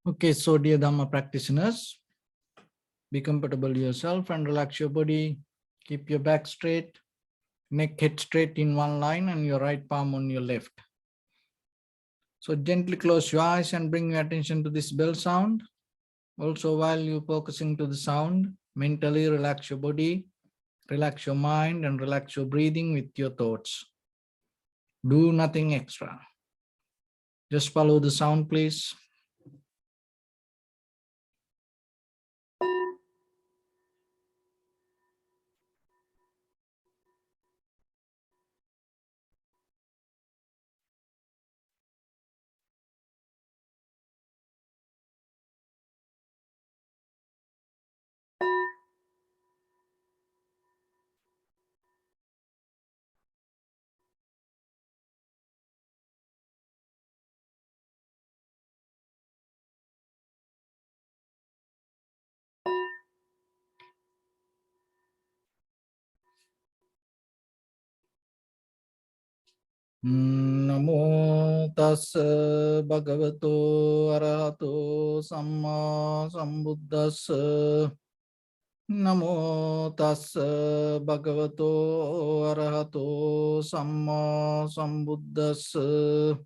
Okay, so dear Dharma practitioners, be comfortable yourself and relax your body. Keep your back straight, neck head straight in one line and your right palm on your left. So gently close your eyes and bring your attention to this bell sound. Also, while you're focusing to the sound, mentally relax your body, relax your mind and relax your breathing with your thoughts. Do nothing extra. Just follow the sound, please. Namo tassa bhagavato arahato samma sambuddhassa. Namo tassa bhagavato arahato samma sambuddhassa.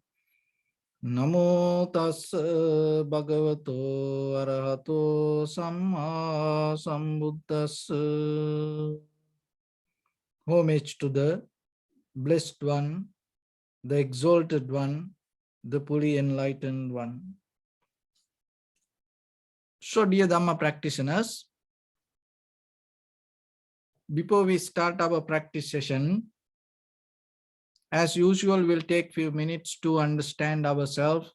Namo tassa bhagavato arahato samma sambuddhassa. Homage to the Blessed One, the Exalted One, the fully enlightened One. So, dear Dhamma practitioners, before we start our practice session, as usual, we'll take few minutes to understand ourselves,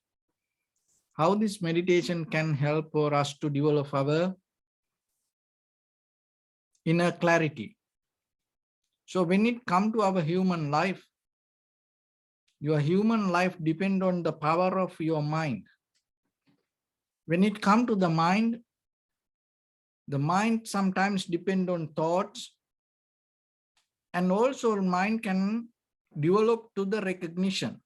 how this meditation can help for us to develop our inner clarity. So, when it comes to our human life, your human life depends on the power of your mind. When it comes to the mind sometimes depends on thoughts, and also mind can develop to the recognition.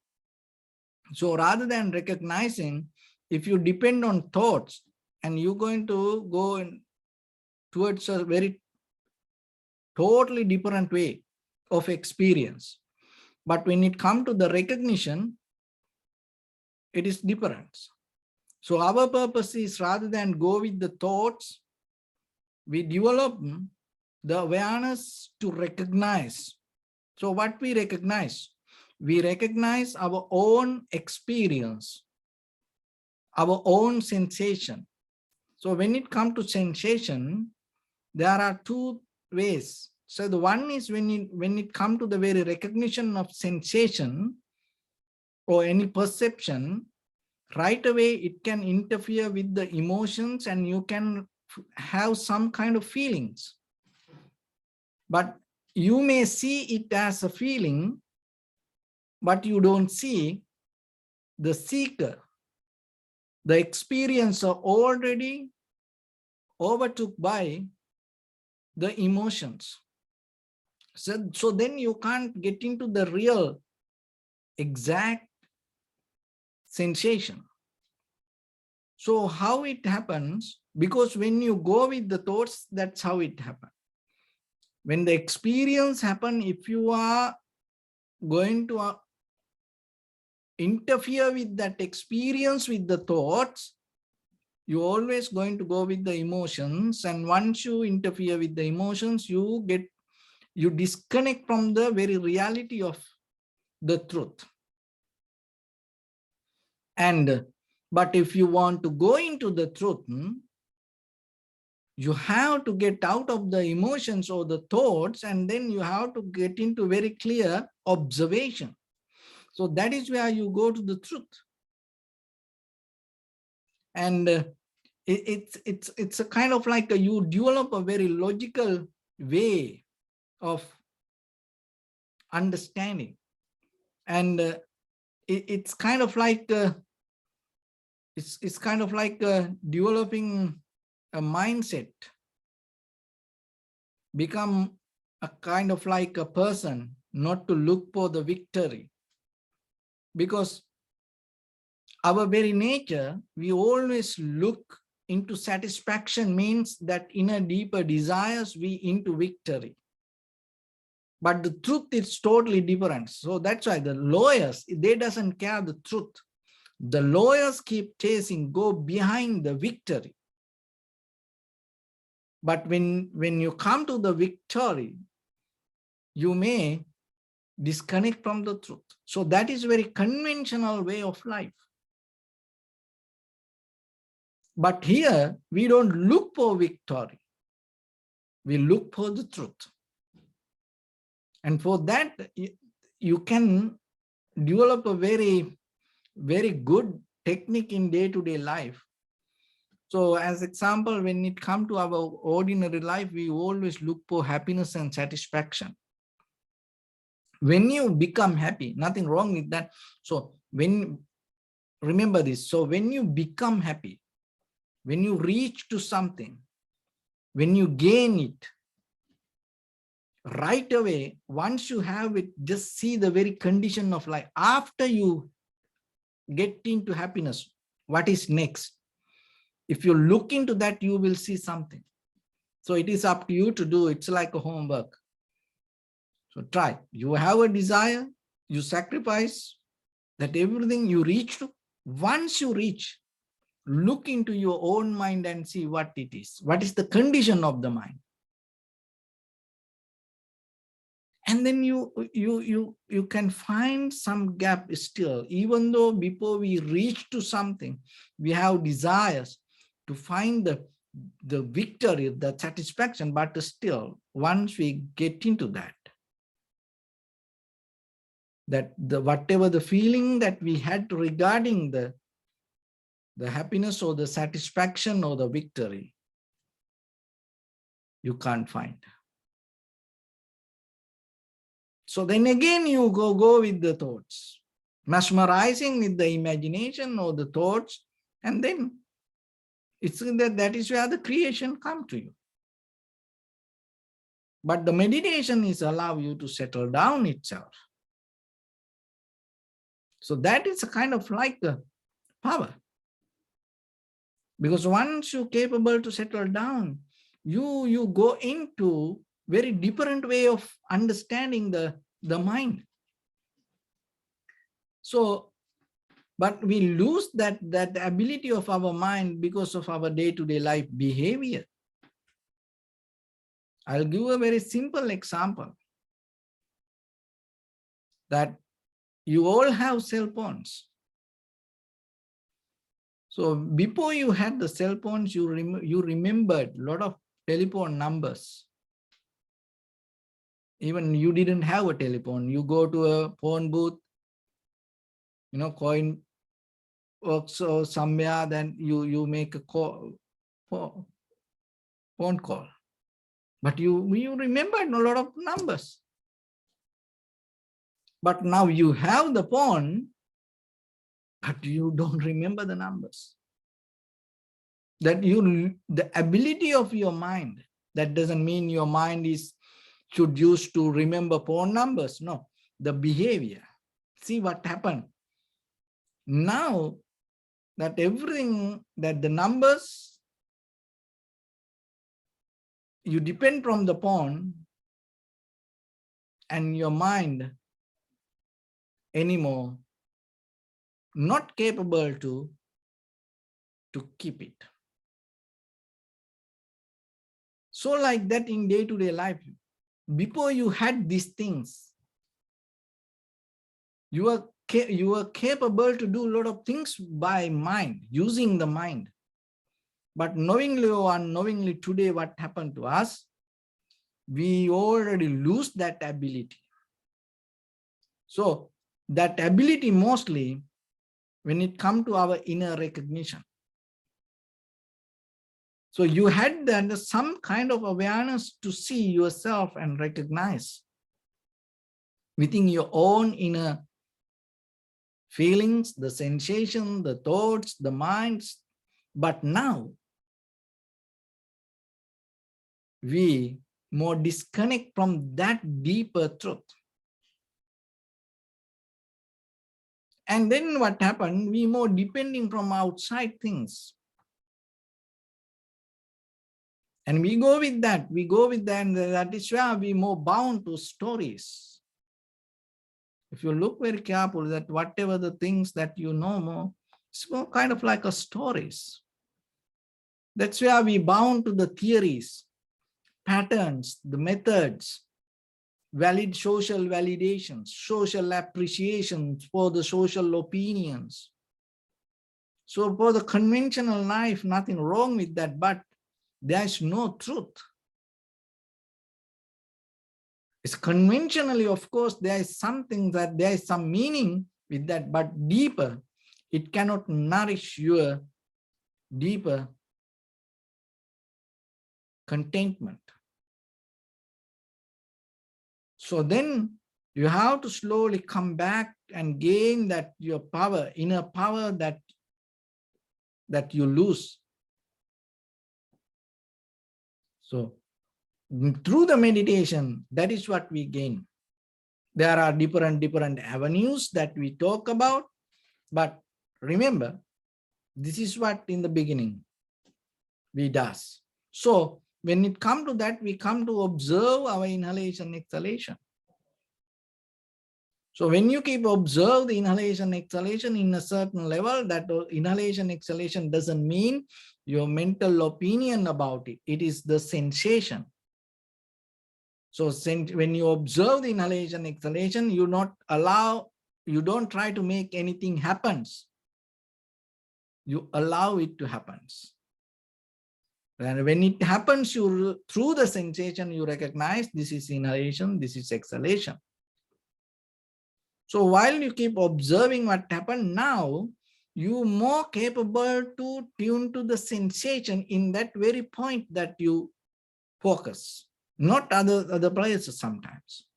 So rather than recognizing, if you depend on thoughts and you're going to go towards a very totally different way of experience. But when it comes to the recognition, it is different. So our purpose is, rather than go with the thoughts, we develop the awareness to recognize. So what we recognize? We recognize our own experience, our own sensation. So when it comes to sensation, there are two ways. So the one is when it comes to the very recognition of sensation or any perception, right away it can interfere with the emotions and you can have some kind of feelings. But you may see it as a feeling, but you don't see the seeker. The experience are already overtook by the emotions. So then you can't get into the real exact sensation. So how it happens? Because when you go with the thoughts, that's how it happens. When the experience happens, if you are going to interfere with that experience with the thoughts, you're always going to go with the emotions. And once you interfere with the emotions, you disconnect from the very reality of the truth. But if you want to go into the truth, you have to get out of the emotions or the thoughts, and then you have to get into very clear observation. So that is where you go to the truth. And it's a kind of like you develop a very logical way of understanding. And it's kind of like it's kind of like developing a mindset, become a kind of like a person not to look for the victory, because Our very nature, we always look into satisfaction, means that inner deeper desires we into victory. But the truth is totally different. So that's why the lawyers, they doesn't care the truth. The lawyers keep chasing, go behind the victory. But when you come to the victory, you may disconnect from the truth. So that is a very conventional way of life. But here, we don't look for victory. We look for the truth. And for that, you can develop a very, very good technique in day-to-day life. So as example, when it comes to our ordinary life, we always look for happiness and satisfaction. When you become happy, nothing wrong with that. So remember this, so when you become happy, when you reach to something, when you gain it, right away, once you have it, just see the very condition of life. After you get into happiness, what is next? If you look into that, you will see something. So it is up to you to do. It's like a homework. So try. You have a desire, you sacrifice, that everything you reach to. Once you reach, look into your own mind and see what it is. What is the condition of the mind? And then you can find some gap still, even though before we reach to something, we have desires to find the victory, the satisfaction, but still, once we get into that the whatever the feeling that we had regarding the happiness or the satisfaction or the victory, you can't find. So then again, you go with the thoughts, mesmerizing with the imagination or the thoughts, and then it's that is where the creation come to you. But the meditation is allow you to settle down itself. So that is a kind of like a power. Because once you're capable to settle down, you go into very different way of understanding the mind. So, but we lose that ability of our mind because of our day-to-day life behavior. I'll give a very simple example that you all have cell phones. So before you had the cell phones, you remembered a lot of telephone numbers. Even you didn't have a telephone. You go to a phone booth, coin works or somewhere, then you make a call, phone call. But you remembered a lot of numbers. But now you have the phone, but you don't remember the numbers. That the ability of your mind, that doesn't mean your mind should use to remember phone numbers. No, the behavior. See what happened. Now that everything, that the numbers, you depend from the phone, and your mind anymore not capable to keep it. So like that in day-to-day life, before you had these things, you are capable to do a lot of things by mind, using the mind. But knowingly or unknowingly, today what happened to us, we already lose that ability. So that ability mostly when it comes to our inner recognition. So you had then some kind of awareness to see yourself and recognize within your own inner feelings, the sensation, the thoughts, the minds. But now we more disconnect from that deeper truth. And then what happened? We more depending from outside things. And we go with that, and that is where we more bound to stories. If you look very careful, that whatever the things that you know more, it's more kind of like a stories. That's where we bound to the theories, patterns, the methods, valid social validations, social appreciations for the social opinions. So for the conventional life, nothing wrong with that, but there is no truth. It's conventionally, of course, there is something that there is some meaning with that, but deeper, it cannot nourish your deeper contentment. So then you have to slowly come back and gain that your power, inner power that you lose. So through the meditation, that is what we gain. There are different avenues that we talk about, but remember, this is what in the beginning we does. So when it comes to that, we come to observe our inhalation, exhalation. So when you keep observe the inhalation, exhalation in a certain level, that inhalation, exhalation doesn't mean your mental opinion about it. It is the sensation. So when you observe the inhalation, exhalation, you don't try to make anything happens. You allow it to happen. And when it happens, through the sensation, you recognize this is inhalation, this is exhalation. So while you keep observing what happened now, you more capable to tune to the sensation in that very point that you focus, not other places sometimes.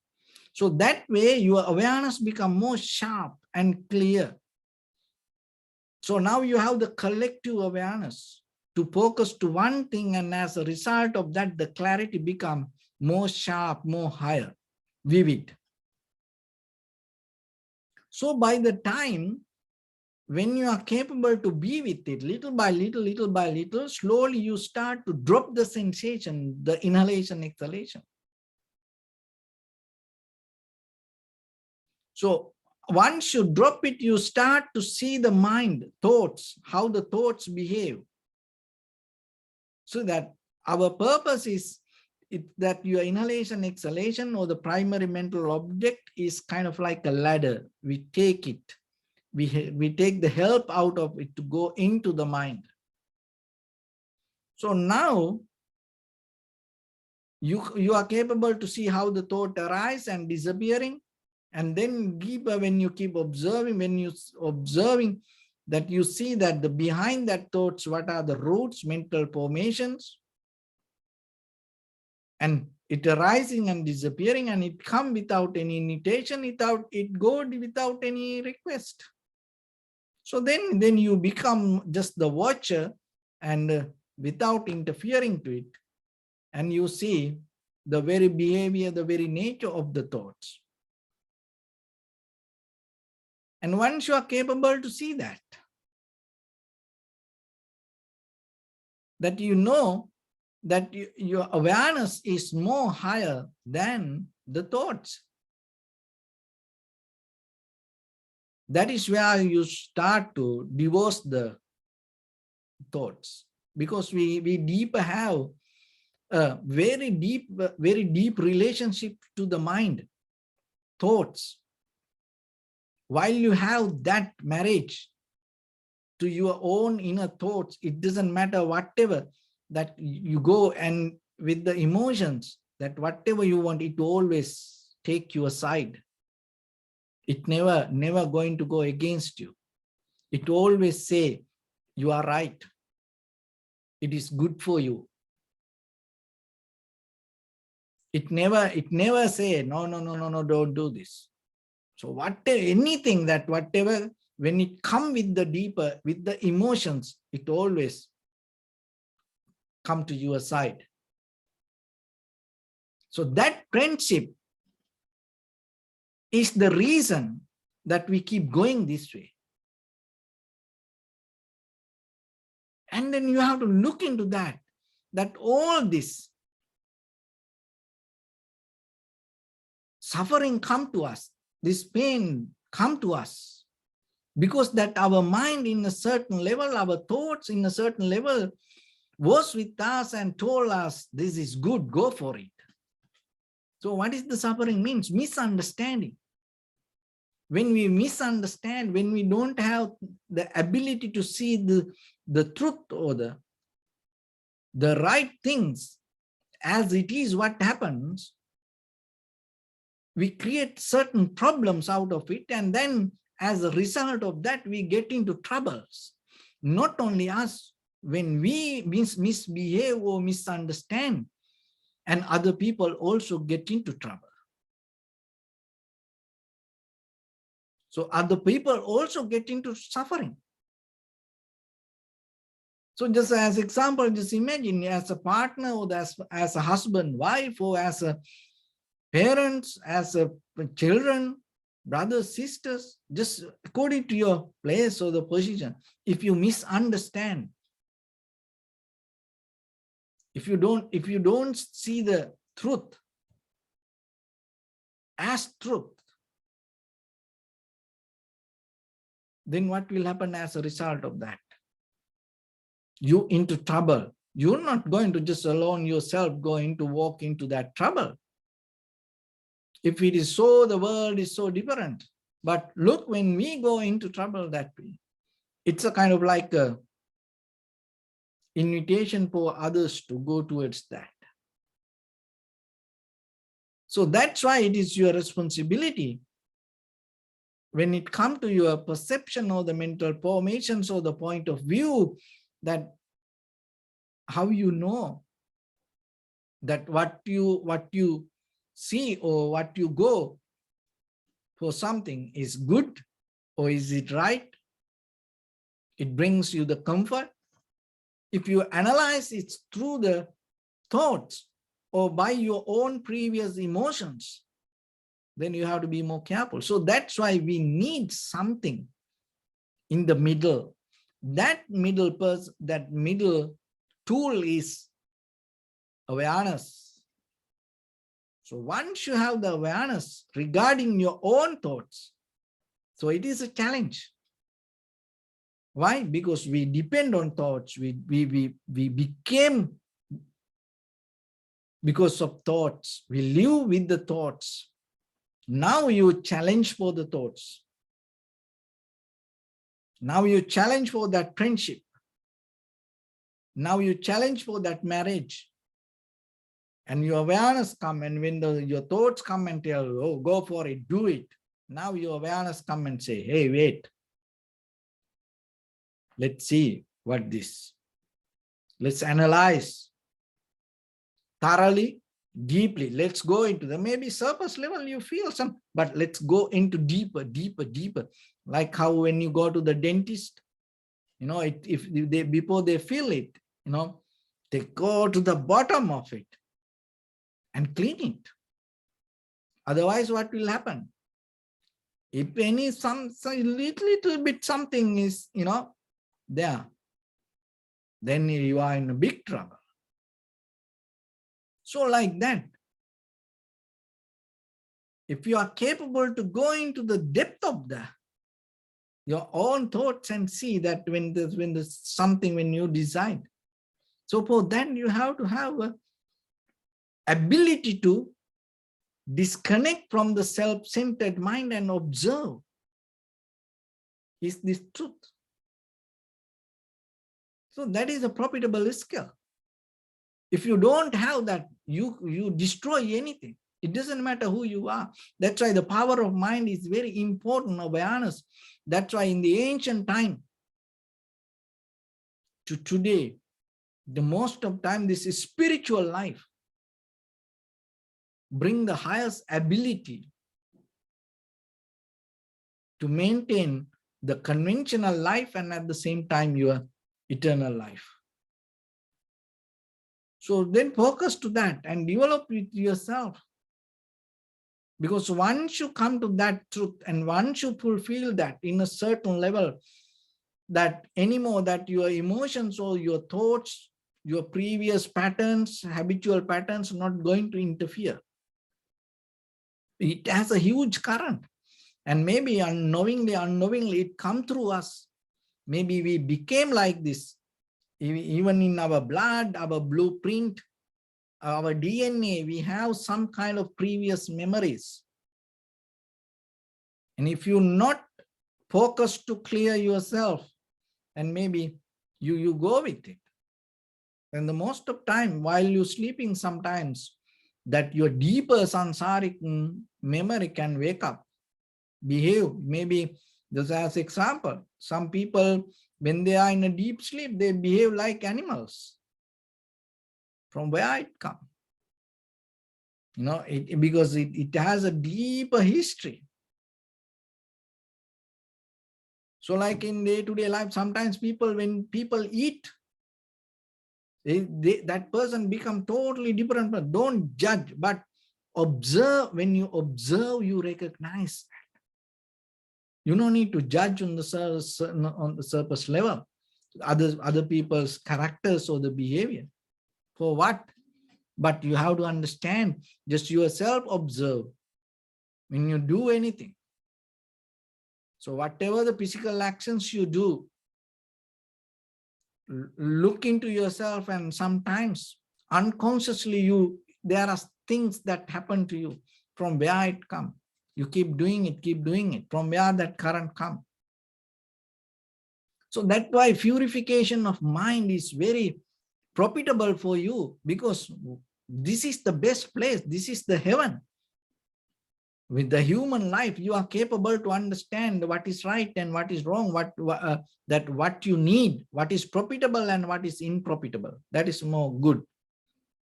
So that way your awareness become more sharp and clear. So now you have the collective awareness to focus to one thing, and as a result of that, the clarity become more sharp, more higher, vivid. So by the time when you are capable to be with it, little by little, slowly you start to drop the sensation, the inhalation, exhalation. So once you drop it, you start to see the mind, thoughts, how the thoughts behave. So that our purpose is that your inhalation, exhalation, or the primary mental object is kind of like a ladder. We take it. We take the help out of it to go into the mind. So now you are capable to see how the thought arises and disappearing. And then deeper, when you keep observing, that you see that behind that thoughts, what are the roots, mental formations, and it arising and disappearing, and it come without any invitation, it go without any request. So then you become just the watcher, and without interfering to it, and you see the very behavior, the very nature of the thoughts. And once you are capable to see that you know that your awareness is more higher than the thoughts. That is where you start to divorce the thoughts, because we deeper have a very deep relationship to the mind, thoughts. While you have that marriage to your own inner thoughts, it doesn't matter whatever that you go, and with the emotions, that whatever you want, it always take you aside. It never going to go against you. It always say, you are right. It is good for you. It never say, no, don't do this. So anything that whatever, when it come with the deeper, with the emotions, it always come to your side. So that friendship is the reason that we keep going this way. And then you have to look into that all this suffering come to us, this pain come to us, because that our mind in a certain level, our thoughts in a certain level was with us and told us, this is good, go for it. So what is the suffering means? Misunderstanding. When we misunderstand, when we don't have the ability to see the truth or the right things as it is, what happens, we create certain problems out of it, and then as a result of that, we get into troubles. Not only us, when we misbehave or misunderstand, and other people also get into trouble. So other people also get into suffering. So just as example, just imagine as a partner or as a husband, wife, or as a parents, as a children, brothers, sisters, just according to your place or the position. If you misunderstand, if you don't see the truth as truth, then what will happen as a result of that? You into trouble. You're not going to just alone yourself going to walk into that trouble. If it is so, the world is so different. But look, when we go into trouble that way, it's a kind of like a invitation for others to go towards that. So that's why it is your responsibility when it comes to your perception or the mental formations or the point of view, that how you know that what you see or what you go for something is good or is it right? It brings you the comfort. If you analyze it through the thoughts or by your own previous emotions, then you have to be more careful. So that's why we need something in the middle. That middle tool is awareness. So once you have the awareness regarding your own thoughts, so it is a challenge. Why? Because we depend on thoughts. We became because of thoughts. We live with the thoughts. Now you challenge for the thoughts. Now you challenge for that friendship. Now you challenge for that marriage. And your awareness come, and when your thoughts come and tell you, oh, go for it, do it. Now your awareness come and say, hey, wait. Let's see what this. Let's analyze thoroughly, deeply. Let's go into the maybe surface level you feel some, but let's go into deeper, deeper, deeper. Like how when you go to the dentist, you know, before they feel it, you know, they go to the bottom of it and clean it. Otherwise, what will happen? If any some little bit something is, you know, there, then you are in a big trouble. So like that, if you are capable to go into the depth of your own thoughts and see that when there's something, when you decide. So for that, you have to have a ability to disconnect from the self-centered mind and observe. Is this truth? So that is a profitable skill. If you don't have that, you destroy anything. It doesn't matter who you are. That's why the power of mind is very important, awareness. That's why in the ancient time to today, the most of time, this is spiritual life. Bring the highest ability to maintain the conventional life and at the same time your eternal life. So then focus to that and develop it yourself. Because once you come to that truth and once you fulfill that in a certain level, that anymore that your emotions or your thoughts, your previous patterns, habitual patterns, not going to interfere. It has a huge current, and maybe unknowingly it come through us. Maybe we became like this, even in our blood, our blueprint, our DNA, we have some kind of previous memories. And if you're not focused to clear yourself, and maybe you go with it. And the most of time while you're sleeping, sometimes that your deeper samsaric memory can wake up, behave. Maybe just as example, some people, when they are in a deep sleep, they behave like animals. From where it comes? You know, because it has a deeper history. So like in day-to-day life, sometimes people, when people eat, that person become totally different. But don't judge, but observe. When you observe, you recognize that. You don't need to judge on the surface level, other people's characters or the behavior. For what? But you have to understand, just yourself observe when you do anything. So whatever the physical actions you do, look into yourself, and sometimes unconsciously there are things that happen to you. From where it comes? You keep doing it. From where that current comes? So that's why purification of mind is very profitable for you, because this is the best place. This is the heaven. With the human life, you are capable to understand what is right and what is wrong, what you need, what is profitable and what is unprofitable. That is more good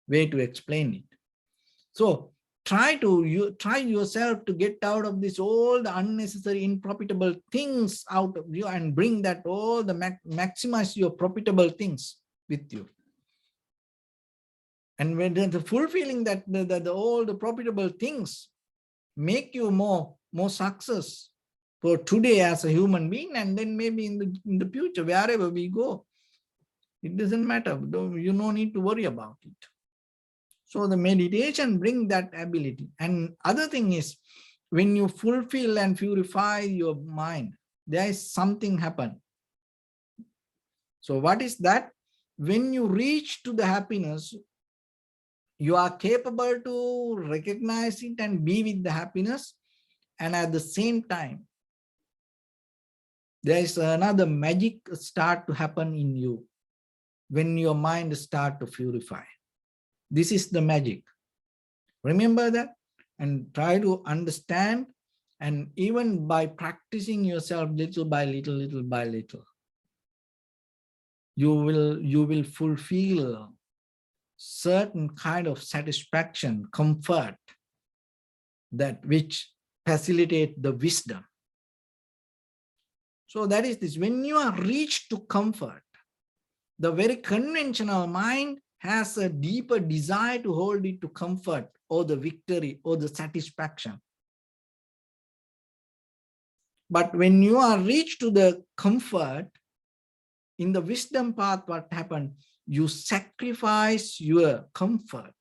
way to explain it. So try yourself to get out of this, all the unnecessary unprofitable things out of you, and bring that all the maximize your profitable things with you. And when the fulfilling that all the profitable things make you more success for today as a human being, and then maybe in the future, wherever we go, it doesn't matter. You no need to worry about it. So the meditation brings that ability. And other thing is, when you fulfill and purify your mind, there is something happen. So what is that? When you reach to the happiness, you are capable to recognize it and be with the happiness. And at the same time, there is another magic start to happen in you when your mind start to purify. This is the magic. Remember that and try to understand. And even by practicing yourself little by little, you will fulfill certain kind of satisfaction, comfort, that which facilitate the wisdom. So that is this. When you are reached to comfort, the very conventional mind has a deeper desire to hold it to comfort or the victory or the satisfaction. But when you are reached to the comfort, in the wisdom path, what happened? You sacrifice your comfort.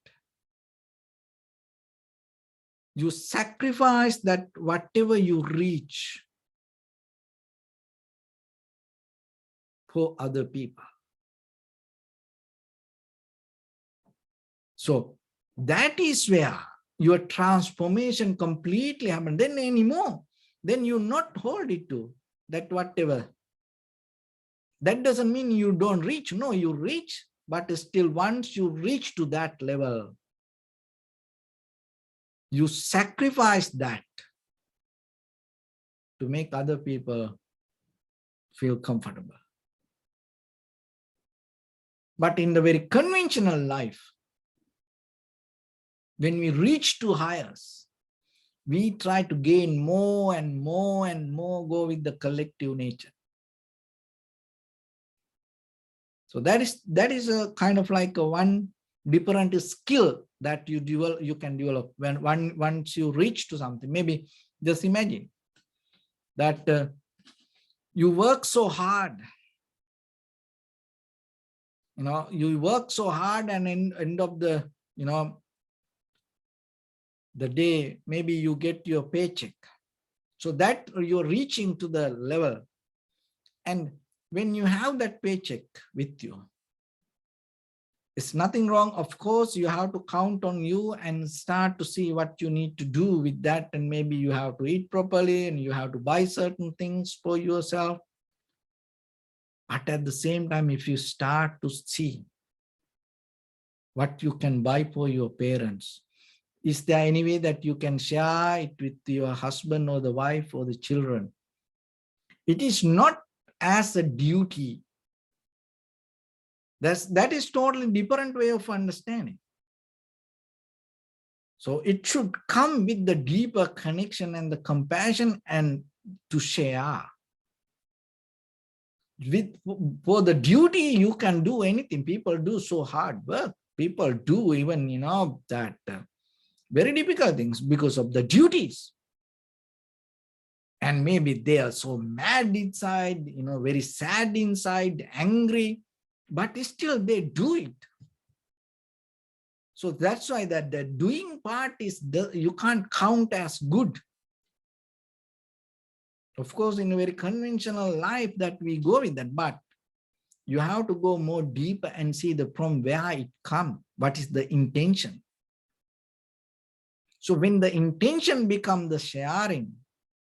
You sacrifice that whatever you reach for other people. So that is where your transformation completely happened. Then anymore, then you not hold it to that whatever. That doesn't mean you don't reach. No, you reach, but still once you reach to that level, you sacrifice that to make other people feel comfortable. But in the very conventional life, when we reach to highest, we try to gain more and more and more, go with the collective nature. So that is a kind of like a one different skill that you can develop once you reach to something. Maybe just imagine that you work so hard, you work so hard, and in end of the the day, maybe you get your paycheck, so that you're reaching to the level. And when you have that paycheck with you, it's nothing wrong. Of course, you have to count on you and start to see what you need to do with that. And maybe you have to eat properly and you have to buy certain things for yourself. But at the same time, if you start to see what you can buy for your parents, is there any way that you can share it with your husband or the wife or the children? It is not as a duty. That is totally different way of understanding. So it should come with the deeper connection and the compassion and to share. For the duty, you can do anything. People do so hard work. People do even, that very difficult things because of the duties. And maybe they are so mad inside, very sad inside, angry, but still they do it. So that's why that the doing part you can't count as good. Of course, in a very conventional life that we go with that, but you have to go more deeper and see from where it comes. What is the intention? So when the intention becomes the sharing,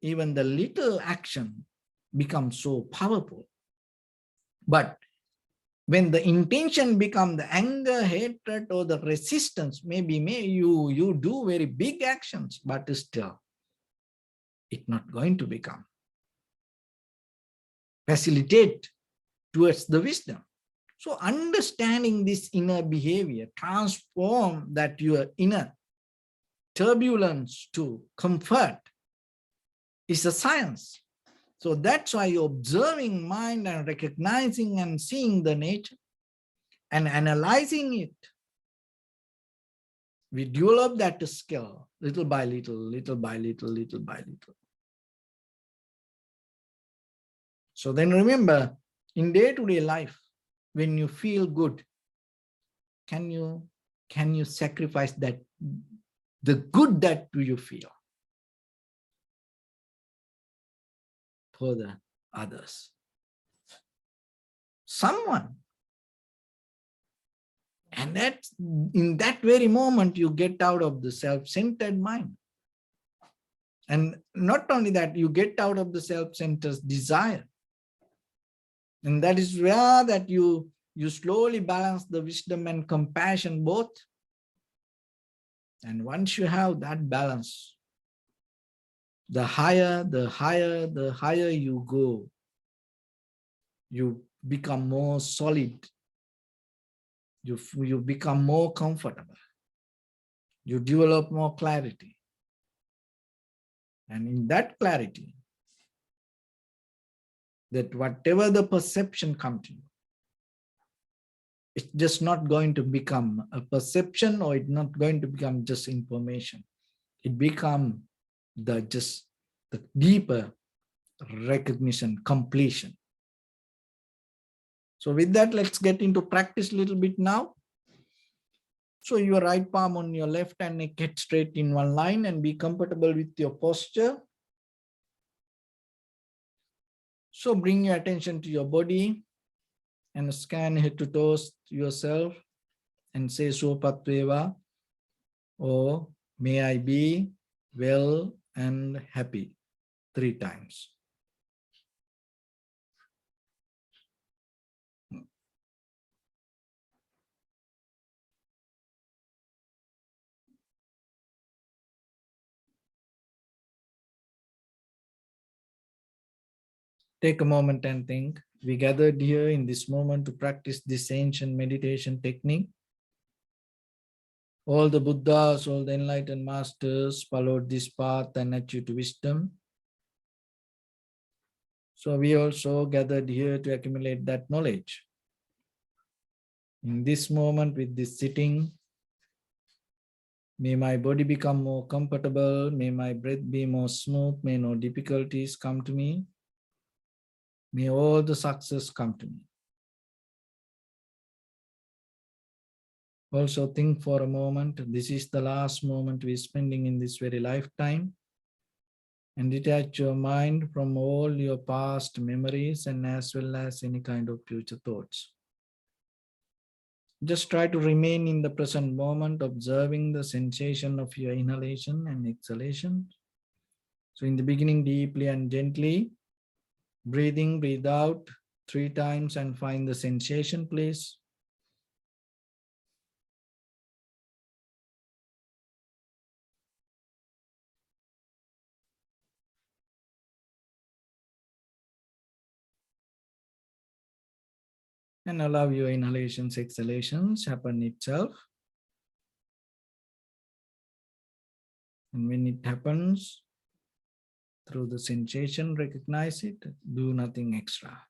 even the little action becomes so powerful. But when the intention becomes the anger, hatred, or the resistance, maybe you do very big actions, but still it's not going to become facilitate towards the wisdom. So understanding this inner behavior, transform that your inner turbulence to comfort, is a science. So that's why you're observing mind and recognizing and seeing the nature and analyzing it. We develop that skill little by little, little by little, little by little. So then remember, in day-to-day life, when you feel good, can you sacrifice that, the good that you feel for the others? Someone. And that in that very moment, you get out of the self-centered mind. And not only that, you get out of the self-centered desire. And that is where that you slowly balance the wisdom and compassion both. And once you have that balance, the higher you go, you become more solid. You become more comfortable. You develop more clarity. And in that clarity, that whatever the perception comes to you, it's just not going to become a perception, or it's not going to become just information. It becomes the deeper recognition, completion. So with that, let's get into practice a little bit now. So your right palm on your left hand, get straight in one line and be comfortable with your posture. So bring your attention to your body and scan head to toes yourself and say Sopatveva, or may I be well and happy 3 times. Take a moment and think. We gathered here in this moment to practice this ancient meditation technique. All the Buddhas, all the enlightened masters followed this path and achieved wisdom. So we also gathered here to accumulate that knowledge. In this moment, with this sitting, May my body become more comfortable. May my breath be more smooth. May no difficulties come to me. May all the success come to me. Also think for a moment, this is the last moment we're spending in this very lifetime, and detach your mind from all your past memories and as well as any kind of future thoughts. Just try to remain in the present moment, observing the sensation of your inhalation and exhalation. So in the beginning, deeply and gently, breathe in, breathe out 3 times and find the sensation, please. And allow your inhalations, exhalations happen itself. And when it happens, through the sensation, recognize it, do nothing extra.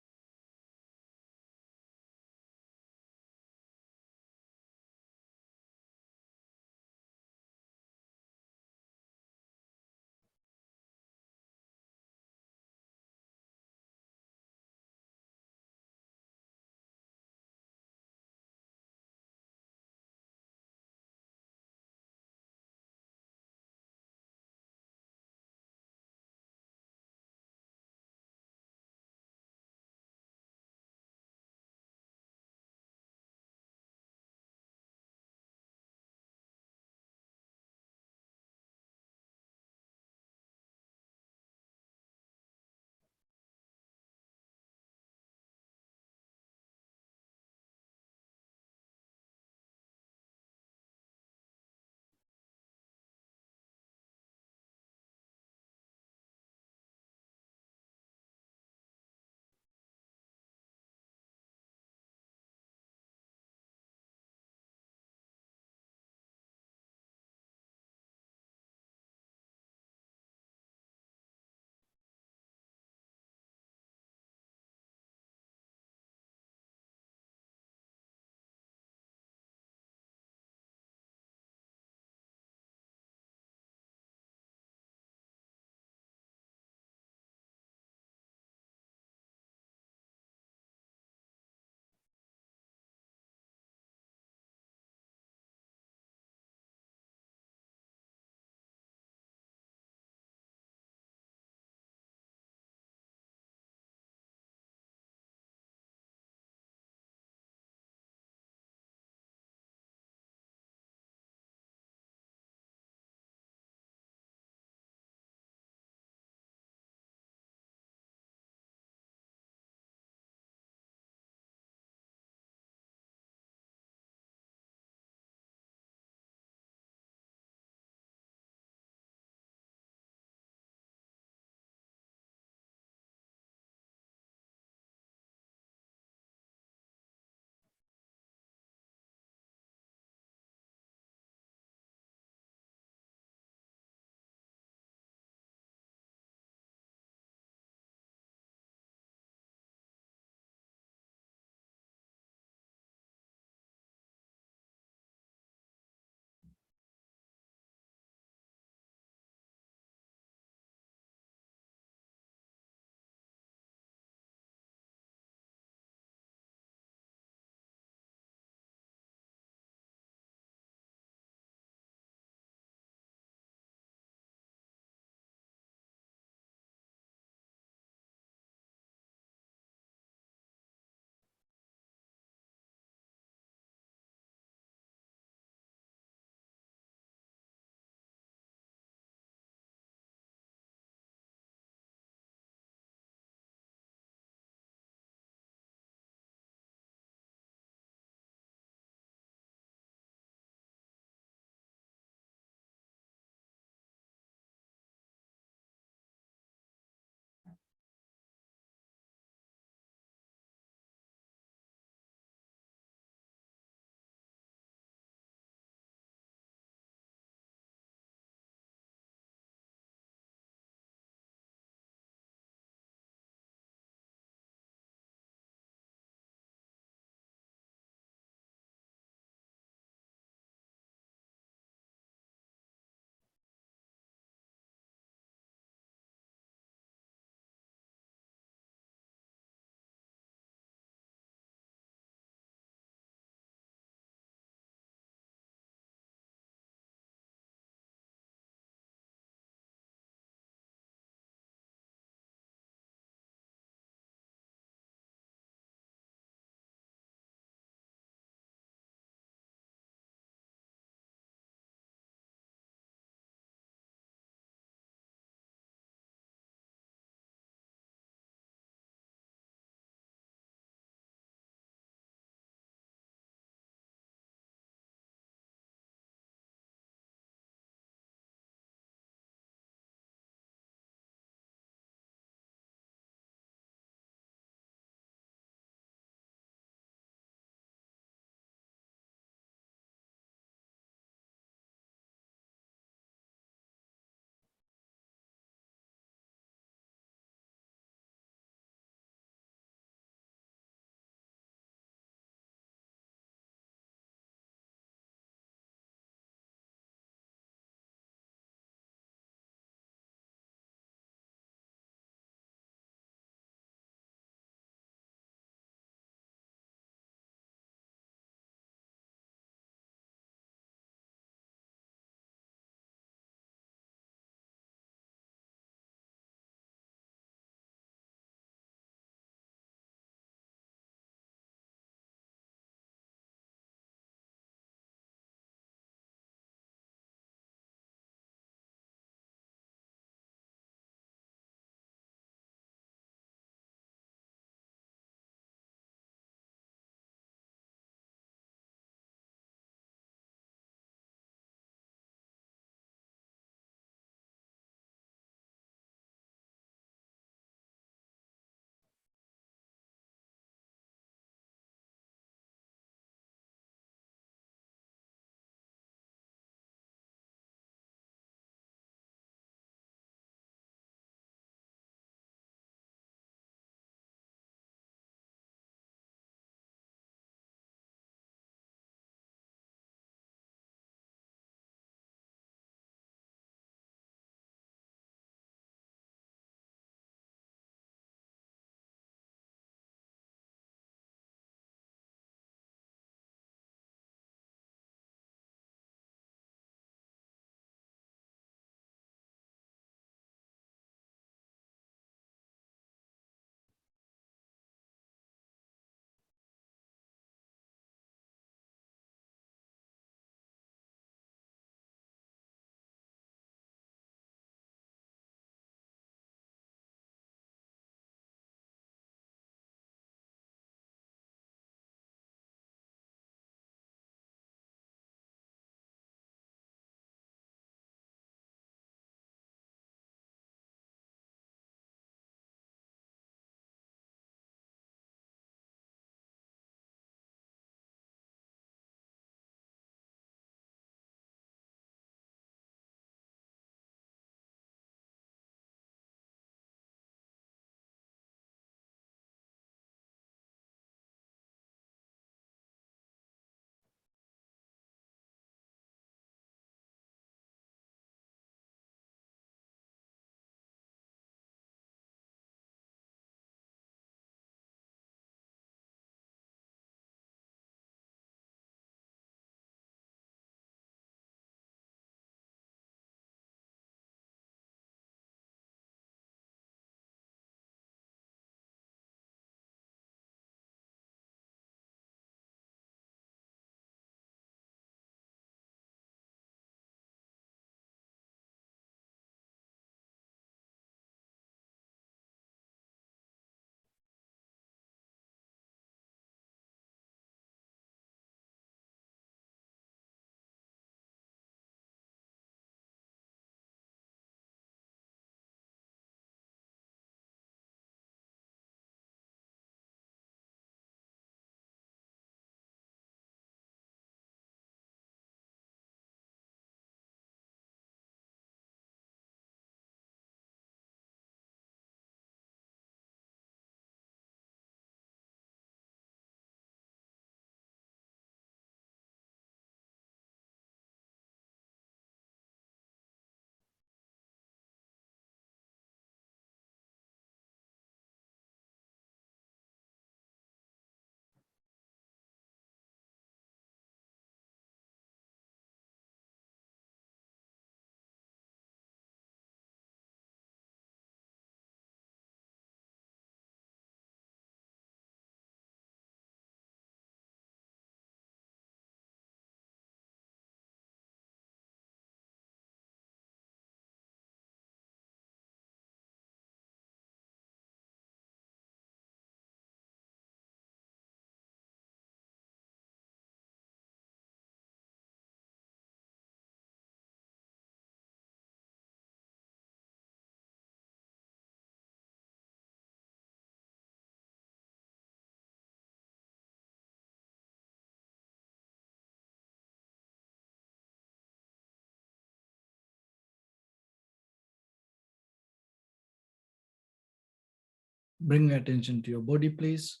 Bring attention to your body, please.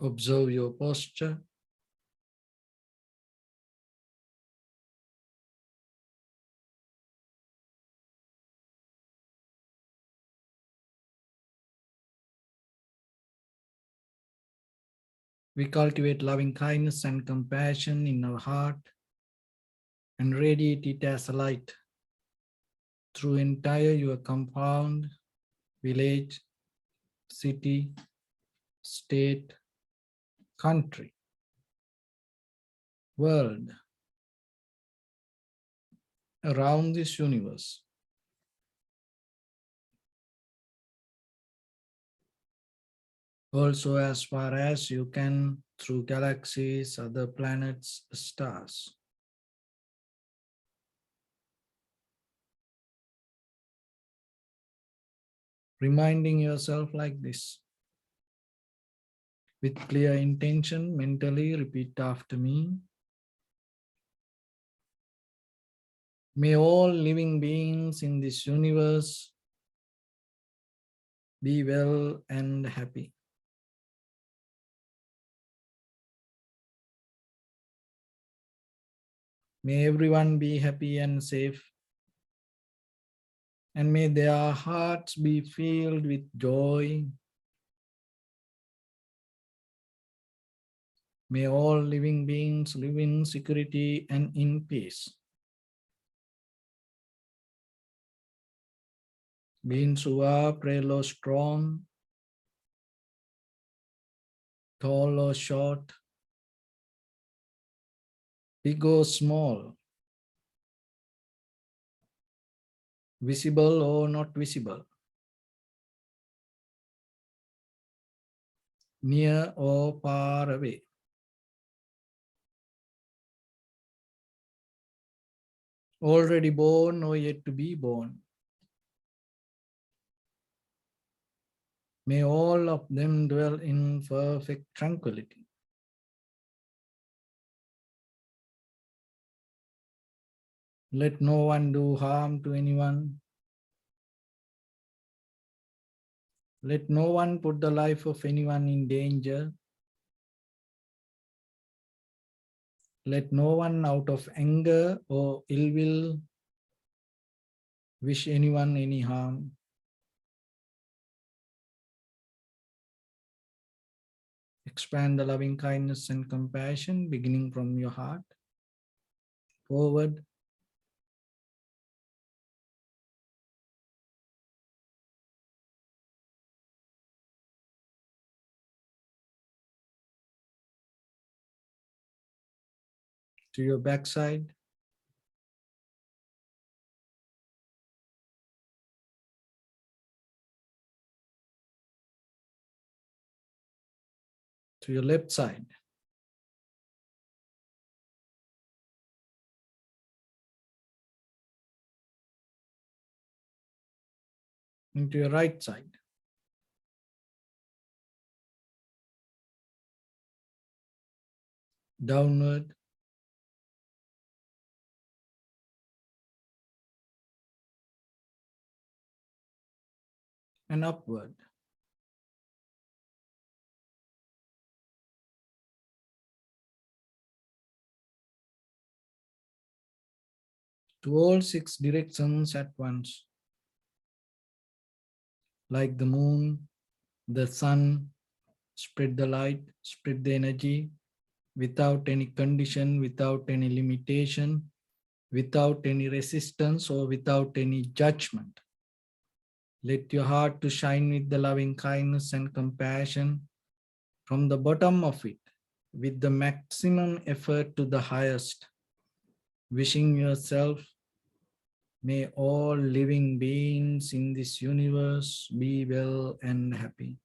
Observe your posture. We cultivate loving kindness and compassion in our heart and radiate it as a light through entire your compound, village, city, state, country, world, around this universe. Also, as far as you can, through galaxies, other planets, stars. Reminding yourself like this. With clear intention, mentally repeat after me. May all living beings in this universe be well and happy. May everyone be happy and safe. And may their hearts be filled with joy. May all living beings live in security and in peace. Beings who are frail or strong, tall or short, big or small, visible or not visible, near or far away. Already born or yet to be born. May all of them dwell in perfect tranquility. Let no one do harm to anyone. Let no one put the life of anyone in danger. Let no one out of anger or ill will wish anyone any harm. Expand the loving kindness and compassion beginning from your heart, forward, to your backside, to your left side, and to your right side. Downward, and upward. To all 6 directions at once. Like the moon, the sun, spread the light, spread the energy without any condition, without any limitation, without any resistance or without any judgment. Let your heart to shine with the loving kindness and compassion from the bottom of it, with the maximum effort to the highest. Wishing yourself, may all living beings in this universe be well and happy.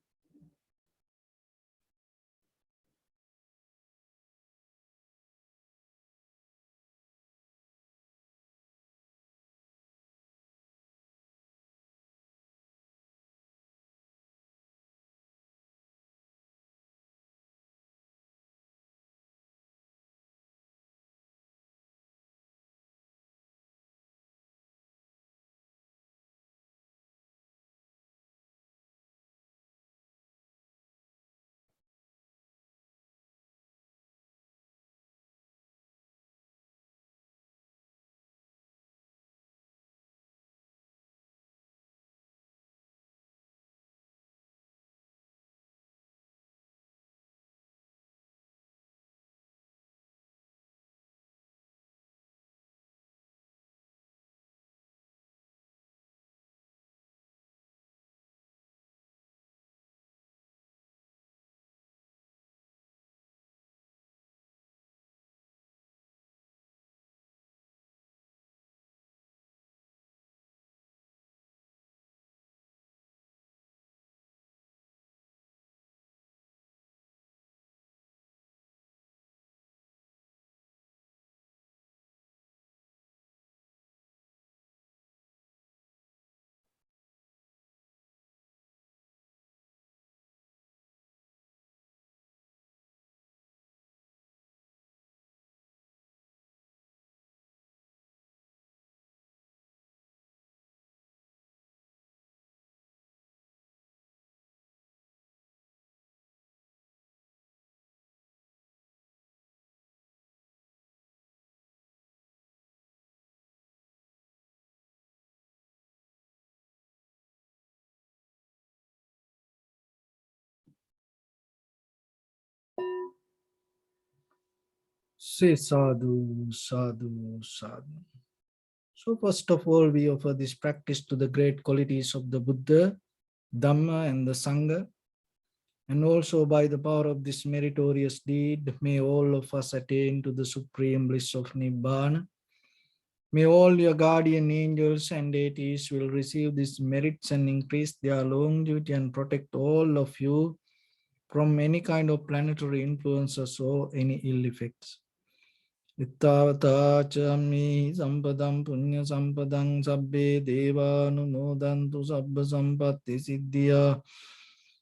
Say sadhu, sadhu, sadhu. So first of all, we offer this practice to the great qualities of the Buddha, Dhamma and the Sangha. And also by the power of this meritorious deed, may all of us attain to the supreme bliss of Nibbana. May all your guardian angels and deities will receive these merits and increase their longevity and protect all of you from any kind of planetary influences or any ill effects. Ittavata chami sampadam punya sampadam sabbe deva numodantu sabba sampatti siddhya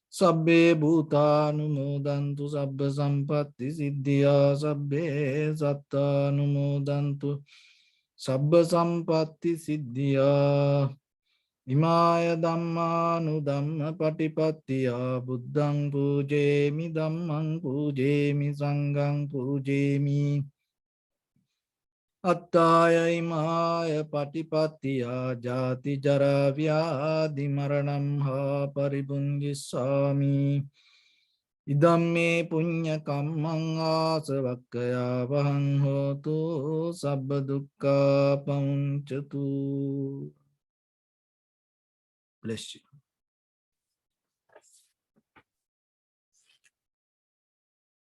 sabbe bhuta numodantu sabba sampatti siddhya sabbe satta numodantu sabba sampatti siddhya imaya dhamma nu dhamma patipattiya buddhang pujemi dhammang pujemi sanghang pujemi Attaya imaya patipatiya jati jara vyadi maranam ha paribungisami idamme punya kammang asavakkaya vahang hotu sabba dukkha pamuncatu. Bless you.